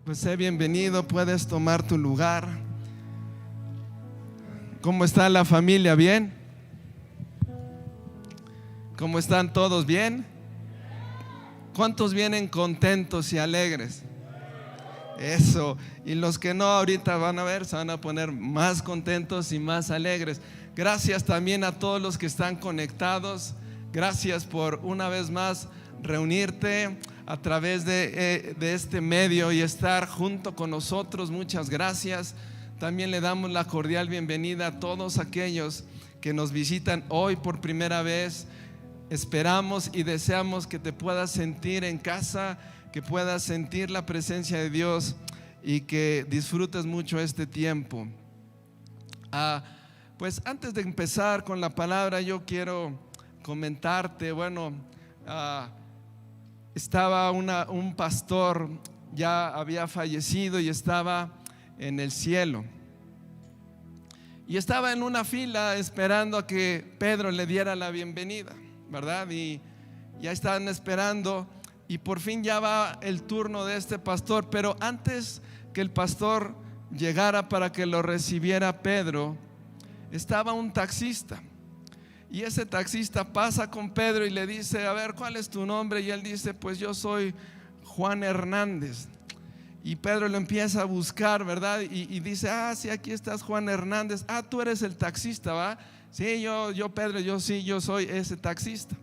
Pues sé bienvenido, puedes tomar tu lugar. ¿Cómo está la familia? ¿Bien? ¿Cómo están todos? ¿Bien? ¿Cuántos vienen contentos y alegres? Eso. Y los que no, ahorita van a ver, se van a poner más contentos y más alegres. Gracias también a todos los que están conectados. Gracias por una vez más reunirte a través de este medio y estar junto con nosotros. Muchas gracias. También le damos la cordial bienvenida a todos aquellos que nos visitan hoy por primera vez. Esperamos y deseamos que te puedas sentir en casa, que puedas sentir la presencia de Dios y que disfrutes mucho este tiempo. Pues antes de empezar con la palabra, yo quiero comentarte, estaba un pastor, ya había fallecido y estaba en el cielo. Y estaba en una fila esperando a que Pedro le diera la bienvenida, ¿verdad? Y ya estaban esperando y por fin ya va el turno de este pastor. Pero antes que el pastor llegara para que lo recibiera Pedro, estaba un taxista. Y ese taxista pasa con Pedro y le dice: a ver, ¿cuál es tu nombre? Y él dice: pues yo soy Juan Hernández. Y Pedro lo empieza a buscar, ¿verdad? Y dice: sí, aquí estás, Juan Hernández. Tú eres el taxista, ¿va? Sí, yo Pedro, yo soy ese taxista.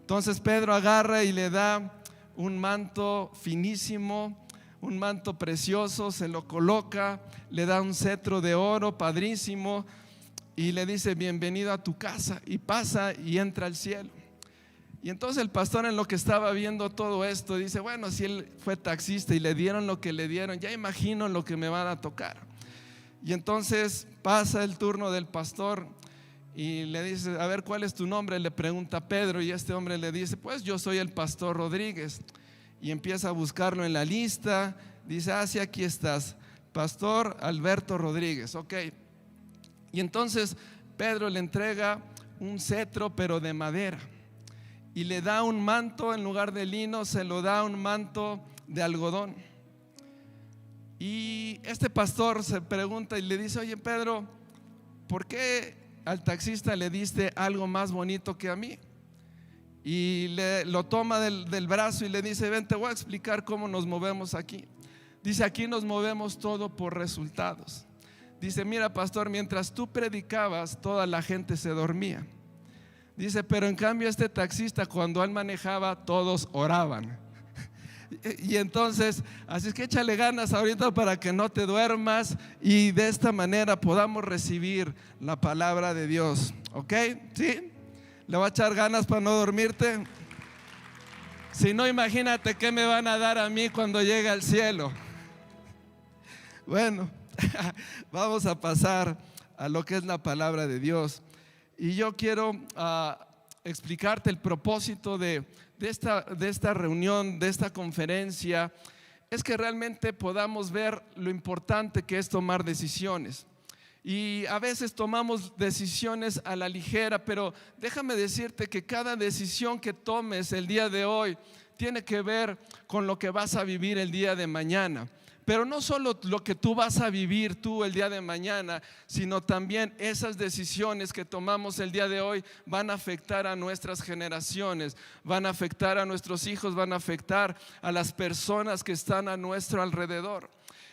Entonces Pedro agarra y le da un manto finísimo, un manto precioso, se lo coloca, le da un cetro de oro padrísimo y le dice: bienvenido a tu casa. Y pasa y entra al cielo. Y entonces el pastor, en lo que estaba viendo todo esto, dice: bueno, si él fue taxista y le dieron lo que le dieron, ya imagino lo que me van a tocar. Y entonces pasa el turno del pastor y le dice: a ver, ¿cuál es tu nombre? Le pregunta a Pedro y este hombre le dice: pues yo soy el pastor Rodríguez. Y empieza a buscarlo en la lista. Dice: sí, aquí estás, pastor Alberto Rodríguez. Ok. Y entonces Pedro le entrega un cetro, pero de madera, y le da un manto. En lugar de lino, se lo da un manto de algodón. Y este pastor se pregunta y le dice: oye, Pedro, ¿por qué al taxista le diste algo más bonito que a mí? Y lo toma del brazo y le dice: ven, te voy a explicar cómo nos movemos aquí. Dice: aquí nos movemos todo por resultados. Dice: mira, pastor, mientras tú predicabas, toda la gente se dormía. Dice: pero en cambio este taxista, cuando él manejaba, todos oraban. Y entonces, así es que échale ganas ahorita para que no te duermas y de esta manera podamos recibir la palabra de Dios. ¿Ok? ¿Sí? ¿Le va a echar ganas para no dormirte? Si no, imagínate qué me van a dar a mí cuando llegue al cielo. Bueno, vamos a pasar a lo que es la palabra de Dios. Y yo quiero explicarte el propósito de esta reunión, de esta conferencia. Es que realmente podamos ver lo importante que es tomar decisiones. Y a veces tomamos decisiones a la ligera, pero déjame decirte que cada decisión que tomes el día de hoy tiene que ver con lo que vas a vivir el día de mañana. Pero no solo lo que tú vas a vivir tú el día de mañana, sino también esas decisiones que tomamos el día de hoy van a afectar a nuestras generaciones, van a afectar a nuestros hijos, van a afectar a las personas que están a nuestro alrededor.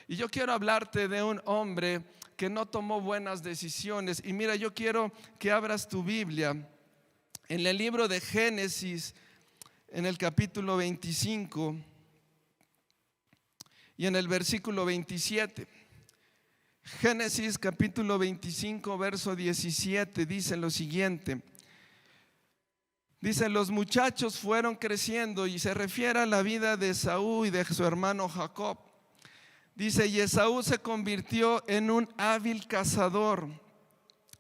Y yo quiero hablarte de un hombre que no tomó buenas decisiones. Y mira, yo quiero que abras tu Biblia en el libro de Génesis, en el capítulo 25 y en el versículo 27. Génesis capítulo 25 verso 17 dice lo siguiente. Dice: los muchachos fueron creciendo, y se refiere a la vida de Esaú y de su hermano Jacob. Dice: y Esaú se convirtió en un hábil cazador.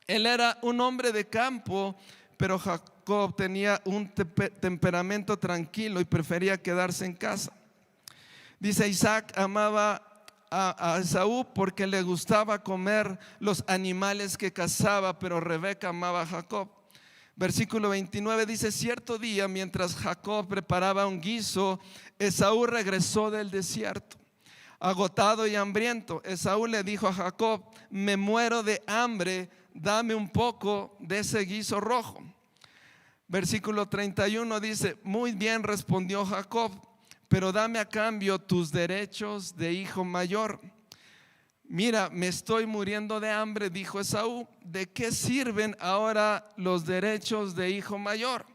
Él era un hombre de campo, pero Jacob tenía un temperamento tranquilo y prefería quedarse en casa. Dice: Isaac amaba a Esaú porque le gustaba comer los animales que cazaba, pero Rebeca amaba a Jacob. Versículo 29 dice: cierto día, mientras Jacob preparaba un guiso, Esaú regresó del desierto. agotado y hambriento. Esaú le dijo a Jacob: me muero de hambre, dame un poco de ese guiso rojo. Versículo 31 dice: muy bien, respondió Jacob, pero dame a cambio tus derechos de hijo mayor. Mira, me estoy muriendo de hambre, dijo Esaú. ¿De qué sirven ahora los derechos de hijo mayor?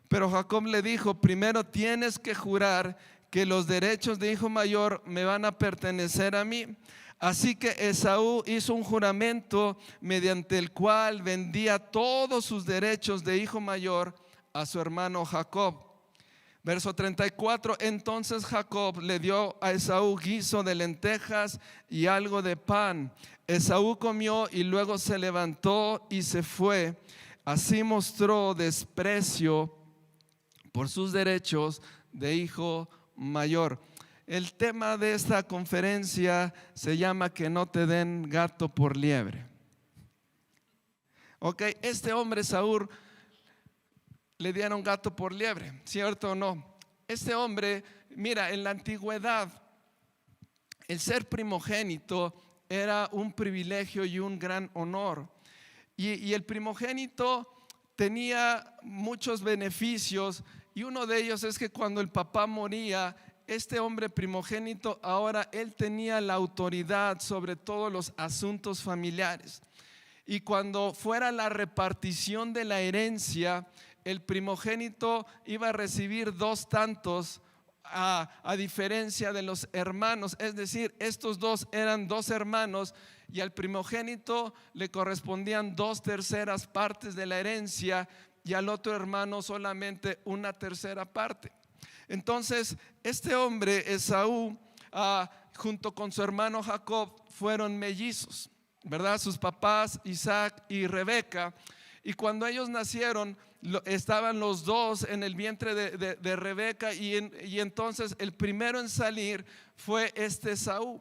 Pero Jacob le dijo: primero tienes que jurar que los derechos de hijo mayor me van a pertenecer a mí. Así que Esaú hizo un juramento mediante el cual vendía todos sus derechos de hijo mayor a su hermano Jacob. Verso 34: entonces Jacob le dio a Esaú guiso de lentejas y algo de pan. Esaú comió y luego se levantó y se fue. Así mostró desprecio por sus derechos de hijo mayor. El tema de esta conferencia se llama que no te den gato por liebre. Ok, este hombre Saúl le dieron gato por liebre, ¿cierto o no? Este hombre, mira, en la antigüedad el ser primogénito era un privilegio y un gran honor. Y el primogénito tenía muchos beneficios, y uno de ellos es que cuando el papá moría, este hombre primogénito ahora él tenía la autoridad sobre todos los asuntos familiares. Y cuando fuera la repartición de la herencia, el primogénito iba a recibir 2 tantos, a diferencia de los hermanos. Es decir, estos dos eran 2 hermanos y al primogénito le correspondían 2/3 partes de la herencia y al otro hermano solamente 1/3 parte. Entonces este hombre Esaú, junto con su hermano Jacob, fueron mellizos, ¿verdad? Sus papás Isaac y Rebeca. Y cuando ellos nacieron, estaban los dos en el vientre de Rebeca, y entonces el primero en salir fue este Esaú.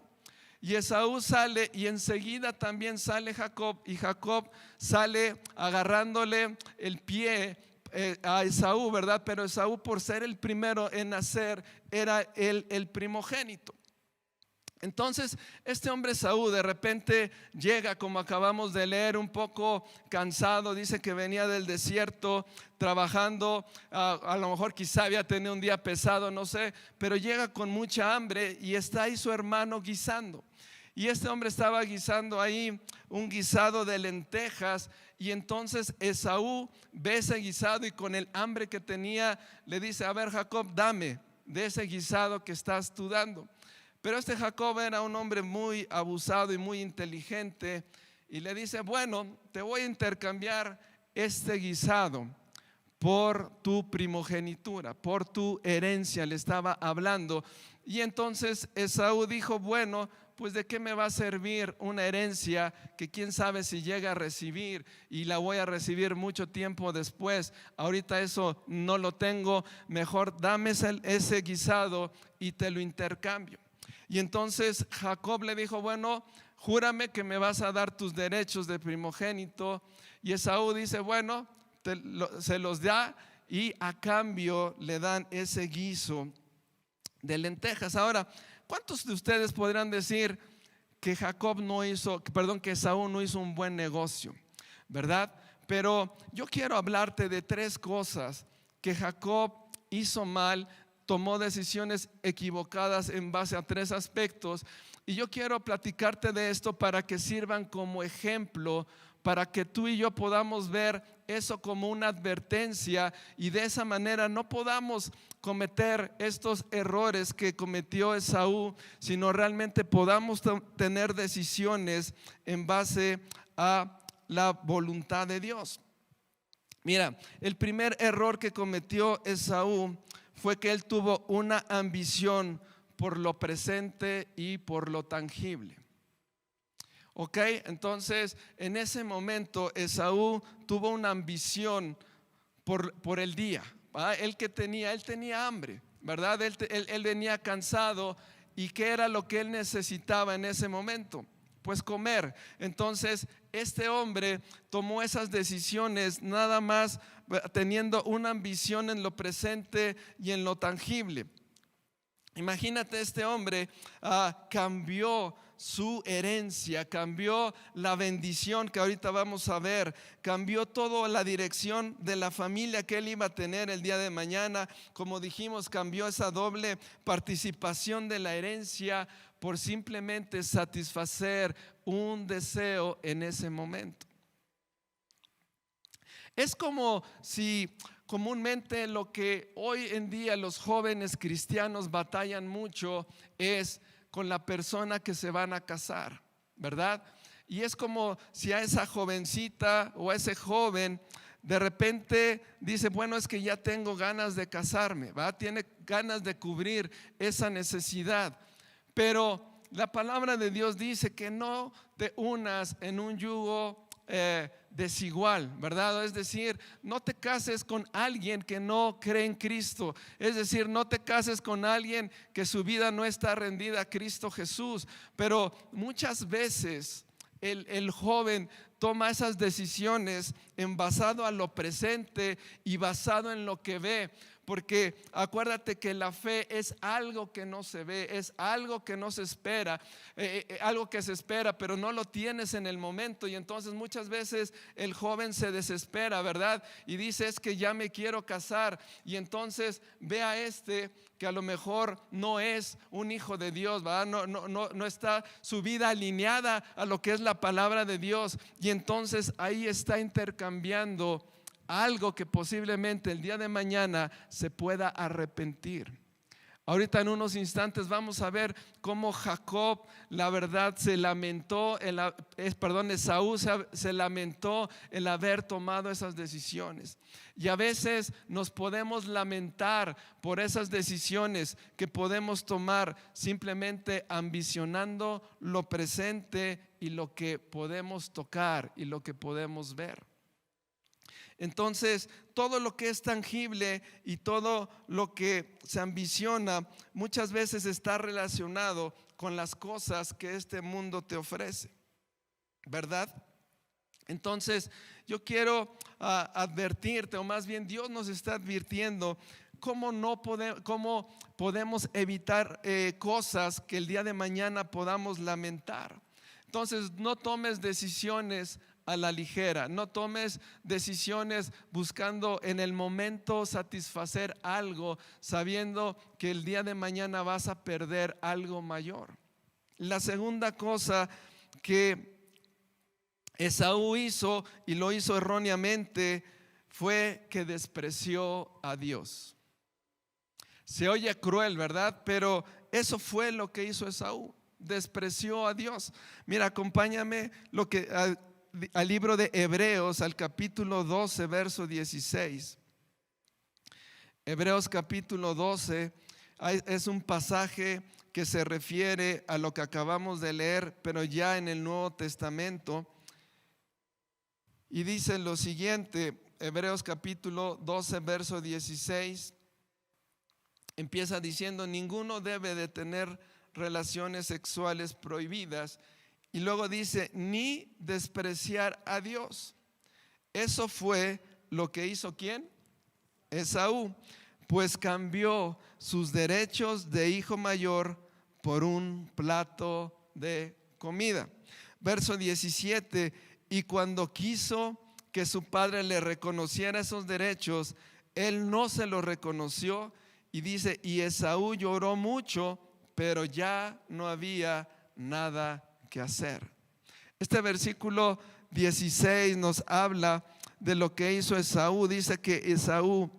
Y Esaú sale y enseguida también sale Jacob, y Jacob sale agarrándole el pie a Esaú, ¿verdad? Pero Esaú, por ser el primero en nacer, era el primogénito. Entonces este hombre Esaú de repente llega, como acabamos de leer, un poco cansado. Dice que venía del desierto trabajando, a lo mejor quizá había tenido un día pesado, no sé, pero llega con mucha hambre y está ahí su hermano guisando. Y este hombre estaba guisando ahí un guisado de lentejas, y entonces Esaú ve ese guisado y con el hambre que tenía le dice: a ver, Jacob, dame de ese guisado que estás tú dando. Pero este Jacob era un hombre muy abusado y muy inteligente, y le dice: bueno, te voy a intercambiar este guisado por tu primogenitura, por tu herencia, le estaba hablando. Y entonces Esaú dijo: bueno, pues ¿de qué me va a servir una herencia que quién sabe si llega a recibir, y la voy a recibir mucho tiempo después? Ahorita eso no lo tengo, mejor dame ese guisado y te lo intercambio. Y entonces Jacob le dijo: bueno, júrame que me vas a dar tus derechos de primogénito. Y Esaú dice: bueno, se los da, y a cambio le dan ese guiso de lentejas. Ahora, ¿cuántos de ustedes podrán decir que que Esaú no hizo un buen negocio, ¿verdad? Pero yo quiero hablarte de 3 cosas que Jacob hizo mal. Tomó decisiones equivocadas en base a 3 aspectos, y yo quiero platicarte de esto para que sirvan como ejemplo, para que tú y yo podamos ver eso como una advertencia, y de esa manera no podamos cometer estos errores que cometió Esaú, sino realmente podamos tener decisiones en base a la voluntad de Dios. Mira, el primer error que cometió Esaú fue que él tuvo una ambición por lo presente y por lo tangible. Ok, entonces en ese momento Esaú tuvo una ambición por el día. Él tenía hambre, ¿verdad? Él venía cansado, y ¿qué era lo que él necesitaba en ese momento? Pues comer. Entonces este hombre tomó esas decisiones nada más teniendo una ambición en lo presente y en lo tangible. Imagínate, este hombre cambió su herencia, cambió la bendición que ahorita vamos a ver, cambió toda la dirección de la familia que él iba a tener el día de mañana. Como dijimos, cambió esa doble participación de la herencia por simplemente satisfacer un deseo en ese momento. Es como si comúnmente lo que hoy en día los jóvenes cristianos batallan mucho es con la persona que se van a casar, ¿verdad? Y es como si a esa jovencita o a ese joven de repente dice, bueno, es que ya tengo ganas de casarme, ¿va? Tiene ganas de cubrir esa necesidad, pero la palabra de Dios dice que no te unas en un yugo desigual, ¿verdad? Es decir, no te cases con alguien que no cree en Cristo. Es decir, no te cases con alguien que su vida no está rendida a Cristo Jesús. Pero muchas veces el joven toma esas decisiones en basado a lo presente y basado en lo que ve. Porque acuérdate que la fe es algo que no se ve, es algo que no se espera, algo que se espera, pero no lo tienes en el momento. Y entonces muchas veces el joven se desespera, ¿verdad? Y dice, es que ya me quiero casar. Y entonces ve a que a lo mejor no es un hijo de Dios, ¿verdad? No está su vida alineada a lo que es la palabra de Dios. Y entonces ahí está intercambiando algo que posiblemente el día de mañana se pueda arrepentir. Ahorita en unos instantes vamos a ver cómo Jacob, la verdad, se lamentó, Esaú se lamentó el haber tomado esas decisiones. Y a veces nos podemos lamentar por esas decisiones que podemos tomar simplemente ambicionando lo presente y lo que podemos tocar y lo que podemos ver. Entonces, todo lo que es tangible y todo lo que se ambiciona muchas veces está relacionado con las cosas que este mundo te ofrece, ¿verdad? Entonces, yo quiero advertirte, o más bien Dios nos está advirtiendo cómo podemos evitar cosas que el día de mañana podamos lamentar. Entonces, no tomes decisiones a la ligera, no tomes decisiones buscando en el momento satisfacer algo, sabiendo que el día de mañana vas a perder algo mayor. La segunda cosa que Esaú hizo, y lo hizo erróneamente, fue que despreció a Dios. Se oye cruel, ¿verdad? Pero eso fue lo que hizo Esaú, despreció a Dios. Mira, acompáñame al libro de Hebreos, al capítulo 12, verso 16. Hebreos capítulo 12 es un pasaje que se refiere a lo que acabamos de leer, pero ya en el Nuevo Testamento. Y dice lo siguiente, Hebreos capítulo 12, verso 16. Empieza diciendo, ninguno debe de tener relaciones sexuales prohibidas. Y luego dice, ni despreciar a Dios. Eso fue lo que hizo ¿quién? Esaú, pues cambió sus derechos de hijo mayor por un plato de comida. Verso 17, y cuando quiso que su padre le reconociera esos derechos, él no se los reconoció. Y dice, y Esaú lloró mucho, pero ya no había nada que hacer. Este versículo 16 nos habla de lo que hizo Esaú. Dice que Esaú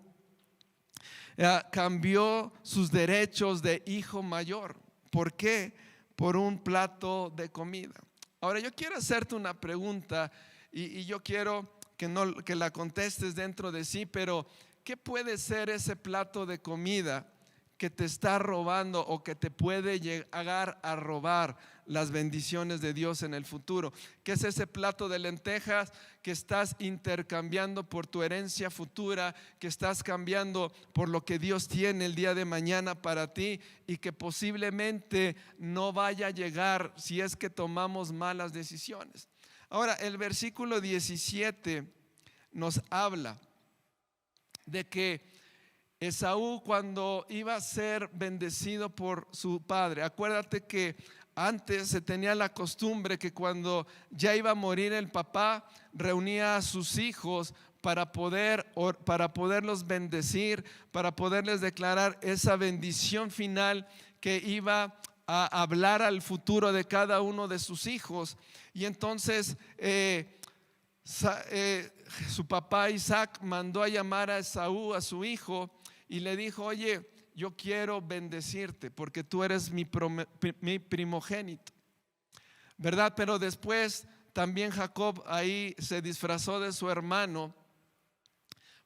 cambió sus derechos de hijo mayor. ¿Por qué? Por un plato de comida. Ahora yo quiero hacerte una pregunta y yo quiero que la contestes dentro de sí, pero ¿qué puede ser ese plato de comida que te está robando o que te puede llegar a robar las bendiciones de Dios en el futuro? ¿Qué es ese plato de lentejas que estás intercambiando por tu herencia futura, que estás cambiando por lo que Dios tiene el día de mañana para ti y que posiblemente no vaya a llegar si es que tomamos malas decisiones? Ahora, el versículo 17 nos habla de que Esaú, cuando iba a ser bendecido por su padre, acuérdate que antes se tenía la costumbre que cuando ya iba a morir el papá, reunía a sus hijos para poderlos bendecir, para poderles declarar esa bendición final que iba a hablar al futuro de cada uno de sus hijos. Y entonces su papá Isaac mandó a llamar a Esaú, a su hijo, y le dijo: oye, yo quiero bendecirte porque tú eres mi primogénito, ¿verdad? Pero después también Jacob ahí se disfrazó de su hermano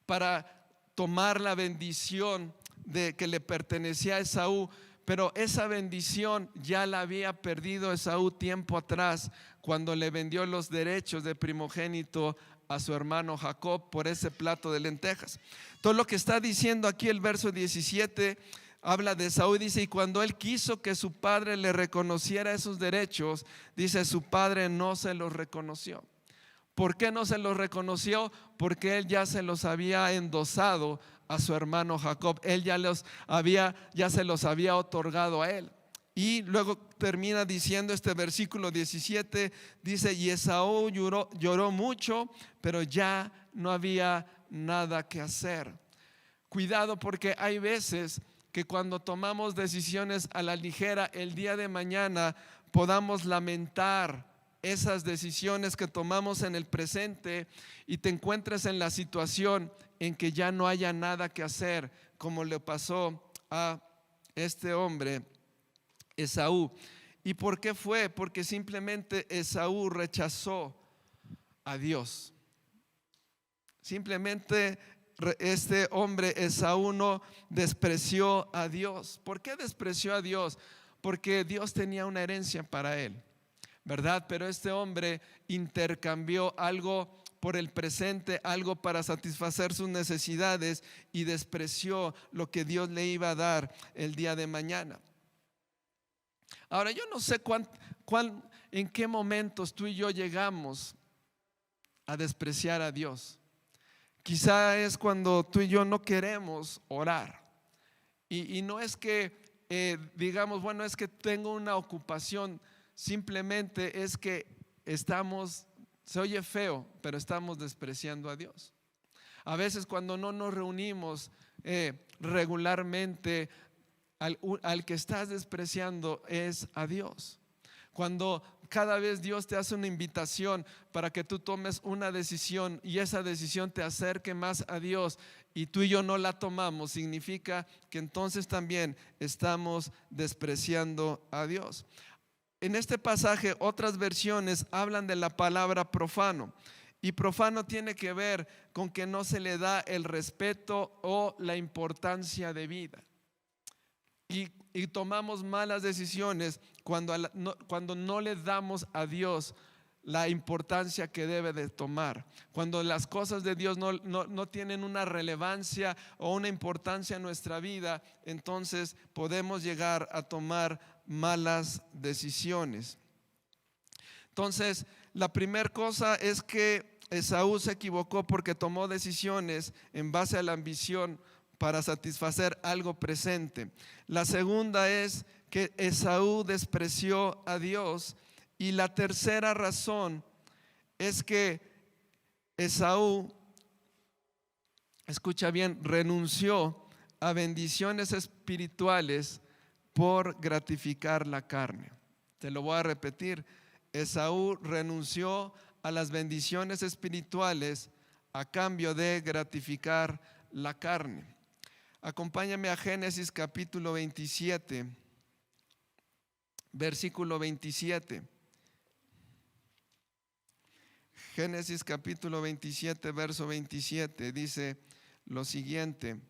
para tomar la bendición que le pertenecía a Esaú. Pero esa bendición ya la había perdido Esaú tiempo atrás, cuando le vendió los derechos de primogénito a su hermano Jacob por ese plato de lentejas. Todo lo que está diciendo aquí el verso 17 habla de Esaú y dice: y cuando él quiso que su padre le reconociera esos derechos, dice, su padre no se los reconoció. ¿Por qué no se los reconoció? Porque él ya se los había endosado a su hermano Jacob. Él ya se los había otorgado a él. Y luego termina diciendo este versículo 17, dice: y Esaú lloró mucho, pero ya no había nada que hacer. Cuidado, porque hay veces que cuando tomamos decisiones a la ligera, el día de mañana podamos lamentar esas decisiones que tomamos en el presente y te encuentres en la situación en que ya no haya nada que hacer, como le pasó a este hombre Esaú. ¿Y por qué fue? Porque simplemente Esaú rechazó a Dios. Simplemente este hombre Esaú no despreció a Dios. ¿Por qué despreció a Dios? Porque Dios tenía una herencia para él, ¿verdad? Pero este hombre intercambió algo por el presente, algo para satisfacer sus necesidades, y despreció lo que Dios le iba a dar el día de mañana. Ahora, yo no sé en qué momentos tú y yo llegamos a despreciar a Dios. Quizá es cuando tú y yo no queremos orar. Y no es que digamos, bueno, es que tengo una ocupación. Simplemente es que se oye feo, pero estamos despreciando a Dios. A veces cuando no nos reunimos regularmente, al que estás despreciando es a Dios. Cuando cada vez Dios te hace una invitación para que tú tomes una decisión y esa decisión te acerque más a Dios, y tú y yo no la tomamos, significa que entonces también estamos despreciando a Dios. En este pasaje, otras versiones hablan de la palabra profano, y profano tiene que ver con que no se le da el respeto o la importancia de vida. Y tomamos malas decisiones cuando no le damos a Dios la importancia que debe de tomar. Cuando las cosas de Dios no tienen una relevancia o una importancia en nuestra vida, entonces podemos llegar a tomar malas decisiones. Entonces, la primera cosa es que Esaú se equivocó porque tomó decisiones en base a la ambición para satisfacer algo presente. La segunda es que Esaú despreció a Dios. Y la tercera razón es que Esaú, escucha bien, renunció a bendiciones espirituales por gratificar la carne. Te lo voy a repetir: Esaú renunció a las bendiciones espirituales a cambio de gratificar la carne. Acompáñame a Génesis capítulo 27, versículo 27. Génesis capítulo 27, verso 27 dice lo siguiente.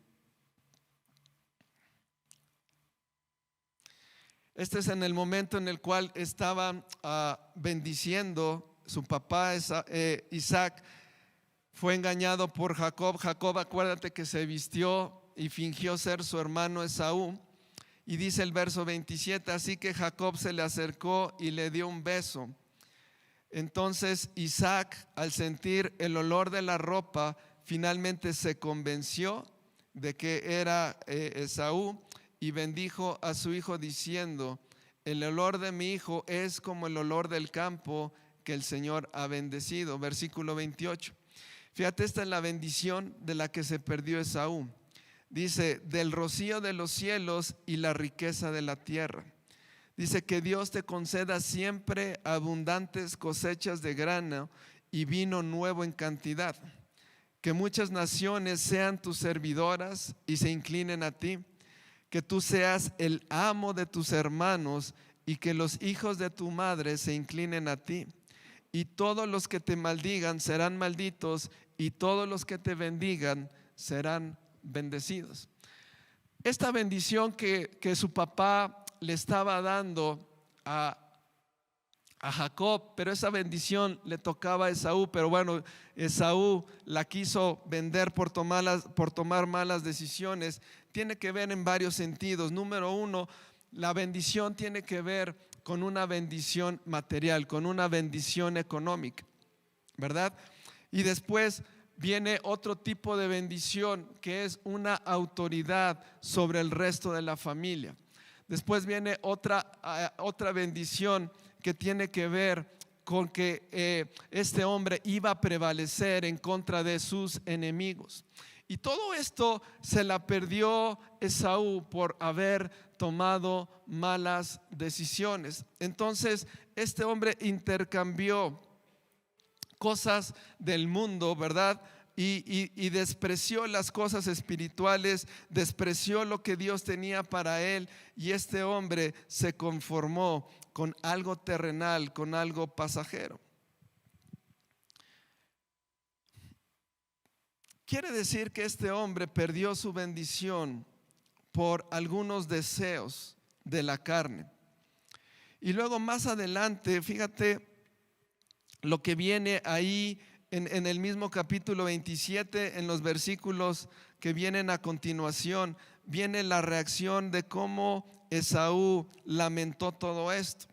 Este es en el momento en el cual estaba bendiciendo su papá Isaac. Fue engañado por Jacob. Jacob, acuérdate que se vistió y fingió ser su hermano Esaú. Y dice el verso 27: así que Jacob se le acercó y le dio un beso. Entonces Isaac, al sentir el olor de la ropa, finalmente se convenció de que era Esaú, y bendijo a su hijo diciendo: el olor de mi hijo es como el olor del campo que el Señor ha bendecido. Versículo 28. Fíjate, esta es la bendición de la que se perdió Esaú. Dice: del rocío de los cielos y la riqueza de la tierra. Dice: que Dios te conceda siempre abundantes cosechas de grano y vino nuevo en cantidad. Que muchas naciones sean tus servidoras y se inclinen a ti. Que tú seas el amo de tus hermanos y que los hijos de tu madre se inclinen a ti. Y todos los que te maldigan serán malditos, y todos los que te bendigan serán bendecidos. Esta bendición que su papá le estaba dando a Jacob, pero esa bendición le tocaba a Esaú, pero bueno, Esaú la quiso vender por tomar malas decisiones. Tiene que ver en varios sentidos. Número uno, la bendición tiene que ver con una bendición material, con una bendición económica, ¿verdad? Y después viene otro tipo de bendición, que es una autoridad sobre el resto de la familia. Después viene otra bendición que tiene que ver con que este hombre iba a prevalecer en contra de sus enemigos. Y todo esto se la perdió Esaú por haber tomado malas decisiones. Entonces este hombre intercambió cosas del mundo, ¿verdad? Y despreció las cosas espirituales, despreció lo que Dios tenía para él, y este hombre se conformó con algo terrenal, con algo pasajero. Quiere decir que este hombre perdió su bendición por algunos deseos de la carne. Y luego más adelante, fíjate lo que viene ahí en el mismo capítulo 27, en los versículos que vienen a continuación, viene la reacción de cómo Esaú lamentó todo esto.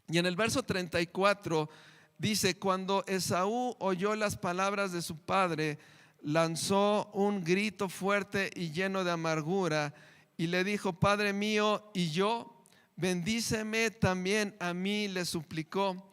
Y en el verso 34 dice: cuando Esaú oyó las palabras de su padre, lanzó un grito fuerte y lleno de amargura y le dijo: Padre mío, ¿y yo? Bendíceme también a mí, le suplicó.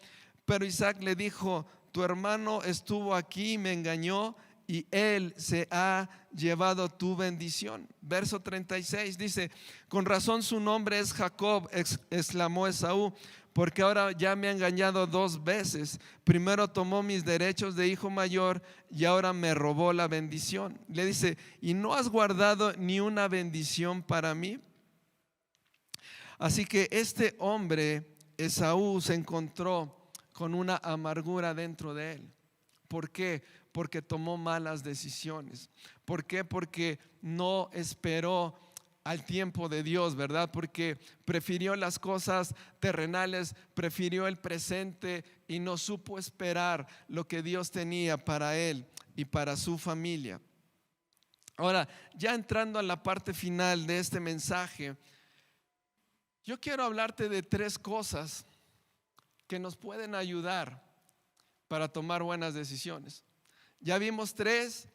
Pero Isaac le dijo: tu hermano estuvo aquí y me engañó, y él se ha llevado tu bendición. Verso 36 dice: con razón su nombre es Jacob, exclamó Esaú, porque ahora ya me ha engañado 2 veces. Primero tomó mis derechos de hijo mayor y ahora me robó la bendición. Le dice: ¿y no has guardado ni una bendición para mí? Así que este hombre, Esaú, se encontró con una amargura dentro de él. ¿Por qué? Porque tomó malas decisiones. ¿Por qué? Porque no esperó al tiempo de Dios, ¿verdad? Porque prefirió las cosas terrenales, prefirió el presente y no supo esperar lo que Dios tenía para él y para su familia. Ahora, ya entrando a la parte final de este mensaje, yo quiero hablarte de 3 cosas que nos pueden ayudar para tomar buenas decisiones. Ya vimos 3,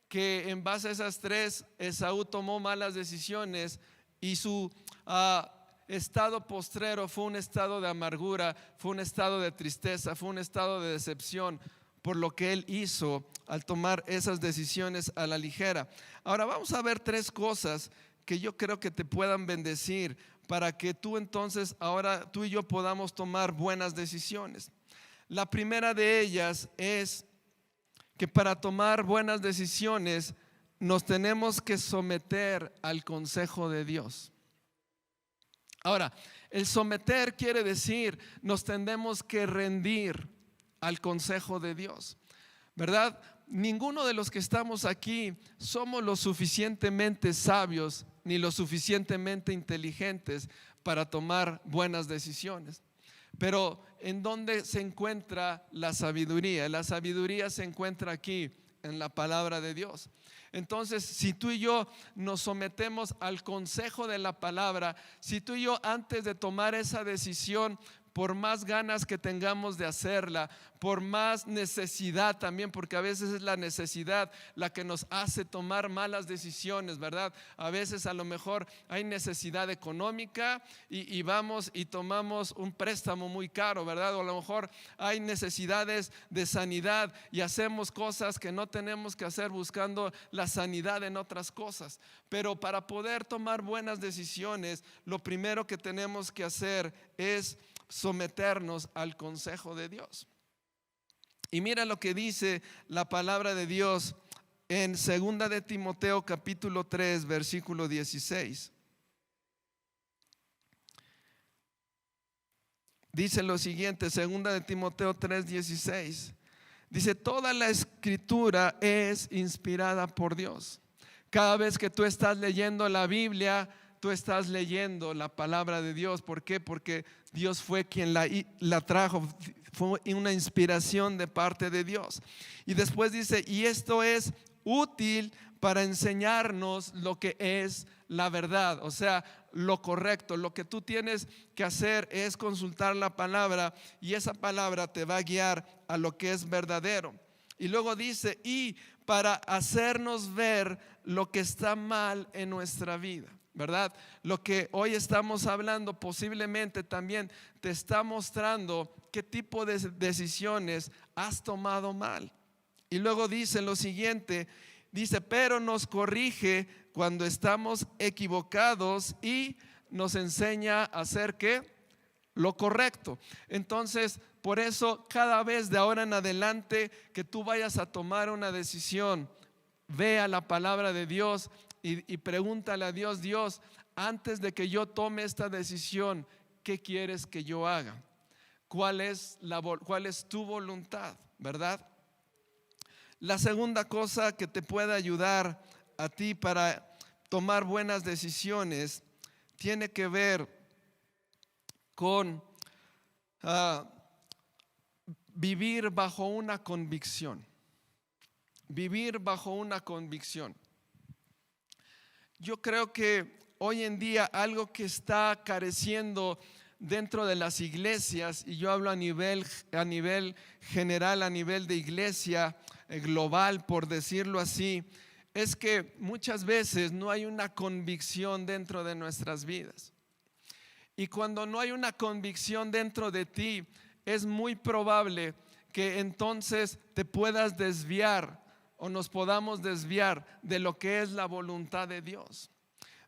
que en base a esas 3 Esaú tomó malas decisiones y su estado postrero fue un estado de amargura, fue un estado de tristeza, fue un estado de decepción por lo que él hizo al tomar esas decisiones a la ligera. Ahora vamos a ver 3 cosas que yo creo que te puedan bendecir para que tú entonces, ahora tú y yo podamos tomar buenas decisiones. La primera de ellas es que para tomar buenas decisiones nos tenemos que someter al consejo de Dios. Ahora, el someter quiere decir nos tenemos que rendir al consejo de Dios, ¿verdad? Ninguno de los que estamos aquí somos lo suficientemente sabios ni lo suficientemente inteligentes para tomar buenas decisiones. Pero ¿en dónde se encuentra la sabiduría? La sabiduría se encuentra aquí, en la palabra de Dios. Entonces, si tú y yo nos sometemos al consejo de la palabra, si tú y yo antes de tomar esa decisión por más ganas que tengamos de hacerla, por más necesidad también, porque a veces es la necesidad la que nos hace tomar malas decisiones, ¿verdad? A veces a lo mejor hay necesidad económica y vamos y tomamos un préstamo muy caro, ¿verdad? O a lo mejor hay necesidades de sanidad y hacemos cosas que no tenemos que hacer buscando la sanidad en otras cosas. Pero para poder tomar buenas decisiones, lo primero que tenemos que hacer es someternos al consejo de Dios. Y mira lo que dice la palabra de Dios en 2 de Timoteo capítulo 3 versículo 16. Dice lo siguiente, 2 de Timoteo 3, 16. Dice: toda la escritura es inspirada por Dios. Cada vez que tú estás leyendo la Biblia, tú estás leyendo la palabra de Dios. ¿Por qué? Porque Dios fue quien la trajo. Fue una inspiración de parte de Dios. Y después dice: y esto es útil para enseñarnos lo que es la verdad, o sea, lo correcto. Lo que tú tienes que hacer es consultar la palabra, y esa palabra te va a guiar a lo que es verdadero. Y luego dice: y para hacernos ver lo que está mal en nuestra vida, ¿verdad? Lo que hoy estamos hablando posiblemente también te está mostrando qué tipo de decisiones has tomado mal. Y luego dice lo siguiente, dice: pero nos corrige cuando estamos equivocados y nos enseña a hacer ¿qué? Lo correcto. Entonces, por eso cada vez de ahora en adelante que tú vayas a tomar una decisión, ve a la palabra de Dios y pregúntale a Dios: Dios, antes de que yo tome esta decisión, ¿qué quieres que yo haga? ¿Cuál es tu voluntad? ¿Verdad? La segunda cosa que te puede ayudar a ti para tomar buenas decisiones tiene que ver con vivir bajo una convicción. Vivir bajo una convicción. Yo creo que hoy en día algo que está careciendo dentro de las iglesias, y yo hablo a nivel general, a nivel de iglesia global, por decirlo así, es que muchas veces no hay una convicción dentro de nuestras vidas. Y cuando no hay una convicción dentro de ti, es muy probable que entonces te puedas desviar o nos podamos desviar de lo que es la voluntad de Dios,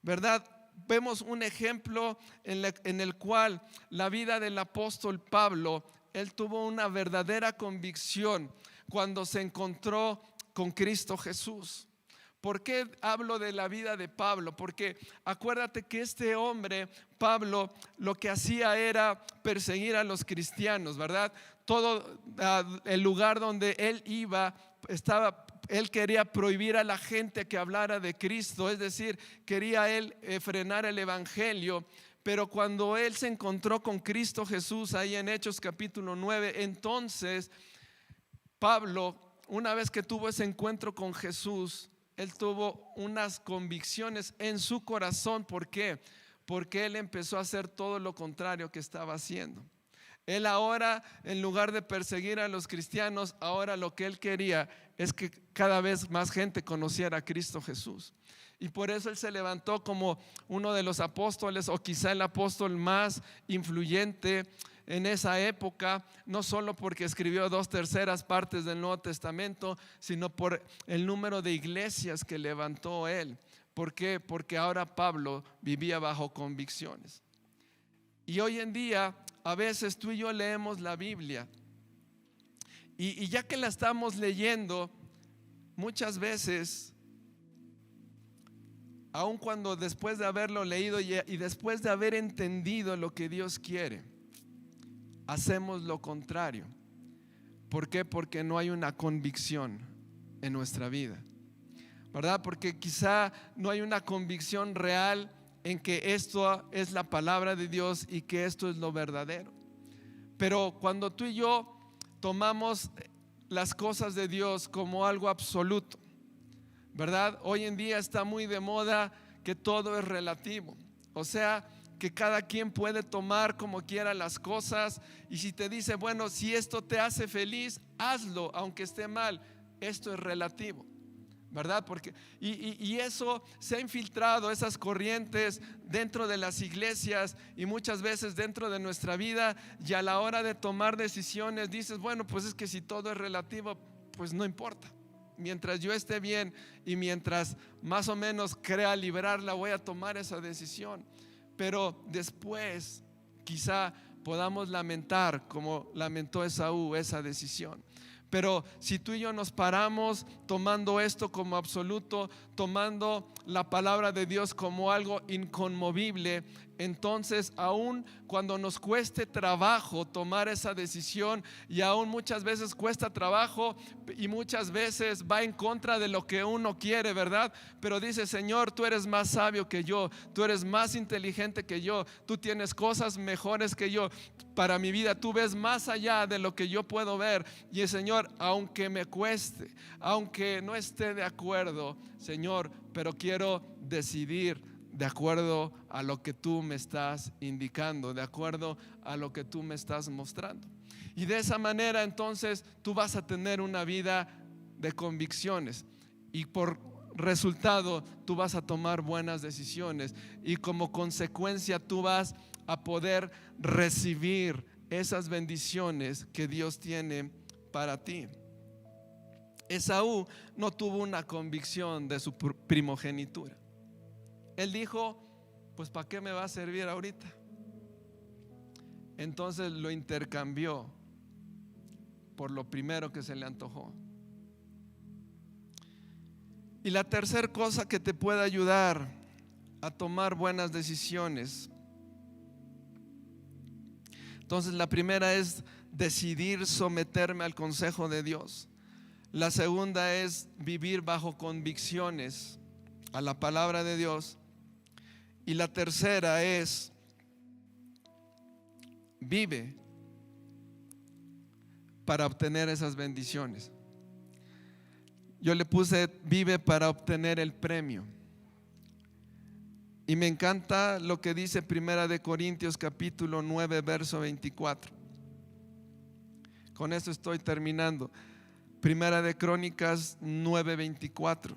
¿verdad? Vemos un ejemplo en el cual la vida del apóstol Pablo, él tuvo una verdadera convicción cuando se encontró con Cristo Jesús. ¿Por qué hablo de la vida de Pablo? Porque acuérdate que este hombre, Pablo, lo que hacía era perseguir a los cristianos, ¿verdad? Todo el lugar donde él iba, él quería prohibir a la gente que hablara de Cristo, es decir, quería él frenar el evangelio. Pero cuando él se encontró con Cristo Jesús, ahí en Hechos capítulo 9, entonces Pablo, una vez que tuvo ese encuentro con Jesús, él tuvo unas convicciones en su corazón. ¿Por qué? Porque él empezó a hacer todo lo contrario que estaba haciendo. Él ahora, en lugar de perseguir a los cristianos, ahora lo que él quería es que cada vez más gente conociera a Cristo Jesús. Y por eso él se levantó como uno de los apóstoles, o quizá el apóstol más influyente en esa época, no solo porque escribió 2/3 partes del Nuevo Testamento, sino por el número de iglesias que levantó él. ¿Por qué? Porque ahora Pablo vivía bajo convicciones. Y hoy en día, a veces tú y yo leemos la Biblia y ya que la estamos leyendo, muchas veces, aun cuando después de haberlo leído y después de haber entendido lo que Dios quiere, hacemos lo contrario. ¿Por qué? Porque no hay una convicción en nuestra vida, ¿verdad? Porque quizá no hay una convicción real en que esto es la palabra de Dios y que esto es lo verdadero. Pero cuando tú y yo tomamos las cosas de Dios como algo absoluto, ¿verdad? Hoy en día está muy de moda que todo es relativo. O sea, que cada quien puede tomar como quiera las cosas. Y si te dice, bueno, si esto te hace feliz, hazlo, aunque esté mal. Esto es relativo, ¿verdad? Porque y eso se ha infiltrado, esas corrientes dentro de las iglesias y muchas veces dentro de nuestra vida. Y a la hora de tomar decisiones dices, bueno, pues es que si todo es relativo, pues no importa. Mientras yo esté bien y mientras más o menos crea librarla, voy a tomar esa decisión. Pero después quizá podamos lamentar, como lamentó Esaú, esa decisión. Pero si tú y yo nos paramos tomando esto como absoluto, tomando la palabra de Dios como algo inconmovible, entonces aún cuando nos cueste trabajo tomar esa decisión, y aún muchas veces cuesta trabajo y muchas veces va en contra de lo que uno quiere, ¿verdad? Pero dice, Señor, tú eres más sabio que yo, tú eres más inteligente que yo, tú tienes cosas mejores que yo para mi vida, tú ves más allá de lo que yo puedo ver. Y el Señor, aunque me cueste, aunque no esté de acuerdo, Señor, pero quiero decidir de acuerdo a lo que tú me estás indicando, de acuerdo a lo que tú me estás mostrando. Y de esa manera entonces tú vas a tener una vida de convicciones, y por resultado tú vas a tomar buenas decisiones, y como consecuencia tú vas a poder recibir esas bendiciones que Dios tiene para ti. Esaú no tuvo una convicción de su primogenitura. Él dijo, pues ¿para qué me va a servir ahorita? Entonces lo intercambió por lo primero que se le antojó. Y la tercera cosa que te puede ayudar a tomar buenas decisiones, entonces la primera es decidir someterme al consejo de Dios. La segunda es vivir bajo convicciones a la palabra de Dios. Y la tercera es vive para obtener esas bendiciones. Yo le puse vive para obtener el premio. Y me encanta lo que dice Primera de Corintios capítulo 9 verso 24. Con esto estoy terminando. Primera de Crónicas 9:24.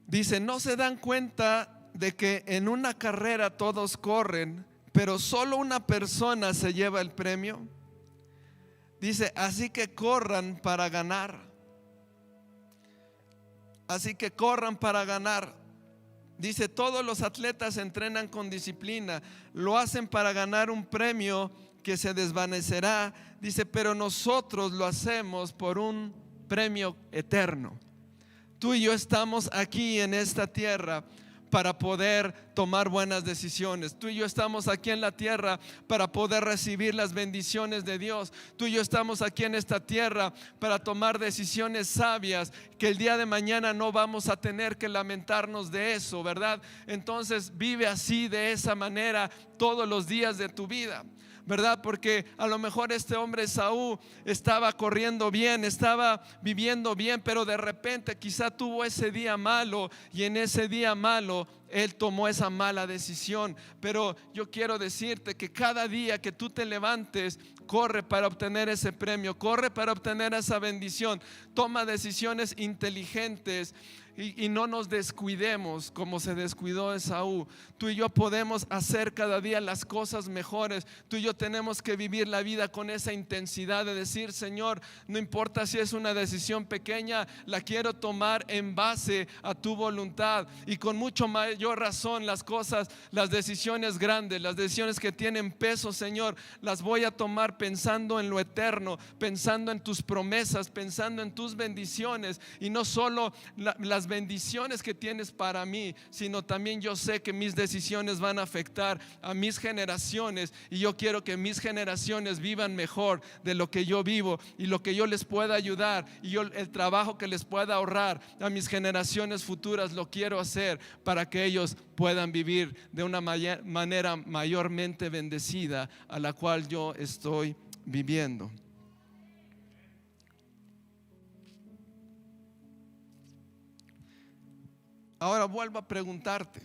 Dice, ¿no se dan cuenta de que en una carrera todos corren, pero solo una persona se lleva el premio? Dice, así que corran para ganar. Así que corran para ganar. Dice, todos los atletas entrenan con disciplina, lo hacen para ganar un premio que se desvanecerá. Dice, pero nosotros lo hacemos por un premio eterno. Tú y yo estamos aquí en esta tierra para poder tomar buenas decisiones. Tú y yo estamos aquí en la tierra para poder recibir las bendiciones de Dios. Tú y yo estamos aquí en esta tierra para tomar decisiones sabias, que el día de mañana no vamos a tener que lamentarnos de eso, ¿verdad? Entonces vive así, de esa manera, todos los días de tu vida, ¿verdad? Porque a lo mejor este hombre Esaú estaba corriendo bien, estaba viviendo bien, pero de repente quizá tuvo ese día malo, y en ese día malo él tomó esa mala decisión. Pero yo quiero decirte que cada día que tú te levantes, corre para obtener ese premio, corre para obtener esa bendición. Toma decisiones inteligentes y no nos descuidemos como se descuidó Esaú. Tú y yo podemos hacer cada día las cosas mejores. Tú y yo tenemos que vivir la vida con esa intensidad de decir, Señor, no importa si es una decisión pequeña, la quiero tomar en base a tu voluntad. Y con mucho mayor razón las cosas, las decisiones grandes, las decisiones que tienen peso, Señor, las voy a tomar pensando en lo eterno, pensando en tus promesas, pensando en tus bendiciones, y no solo las bendiciones que tienes para mí, sino también yo sé que mis decisiones van a afectar a mis generaciones, y yo quiero que mis generaciones vivan mejor de lo que yo vivo, y lo que yo les pueda ayudar, y yo el trabajo que les pueda ahorrar a mis generaciones futuras, lo quiero hacer para que ellos puedan vivir de una manera mayormente bendecida a la cual yo estoy viviendo. Ahora vuelvo a preguntarte,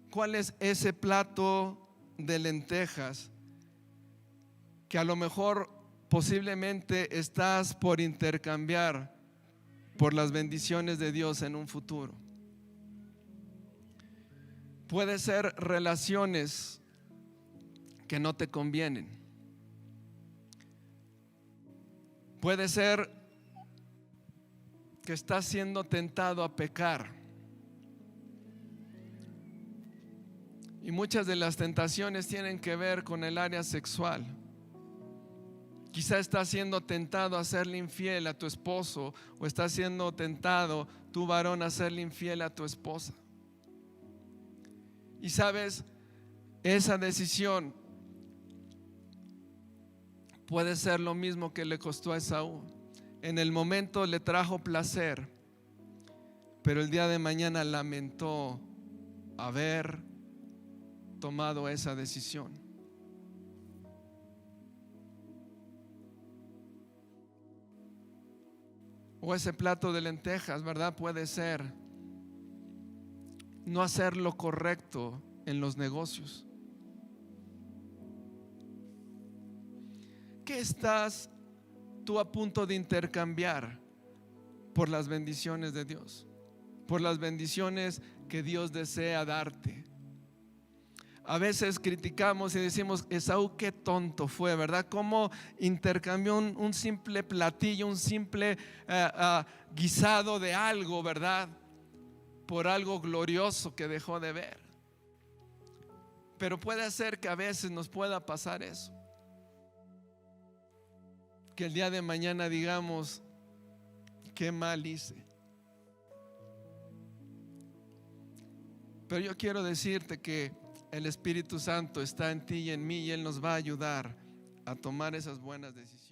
¿cuál es ese plato de lentejas que a lo mejor posiblemente estás por intercambiar por las bendiciones de Dios en un futuro? Puede ser relaciones que no te convienen. Puede ser que estás siendo tentado a pecar. Y muchas de las tentaciones tienen que ver con el área sexual. Quizá estás siendo tentado a serle infiel a tu esposo, o estás siendo tentado tu varón a serle infiel a tu esposa. Y sabes, esa decisión puede ser lo mismo que le costó a Esaú. En el momento le trajo placer, pero el día de mañana lamentó haber tomado esa decisión. O ese plato de lentejas, ¿verdad? Puede ser no hacer lo correcto en los negocios. ¿Qué estás tú a punto de intercambiar por las bendiciones de Dios? Por las bendiciones que Dios desea darte. A veces criticamos y decimos: Esaú, qué tonto fue, ¿verdad? Cómo intercambió un simple platillo, un simple guisado de algo, ¿verdad? Por algo glorioso que dejó de ver. Pero puede ser que a veces nos pueda pasar eso, que el día de mañana digamos: qué mal hice. Pero yo quiero decirte que el Espíritu Santo está en ti y en mí, y Él nos va a ayudar a tomar esas buenas decisiones.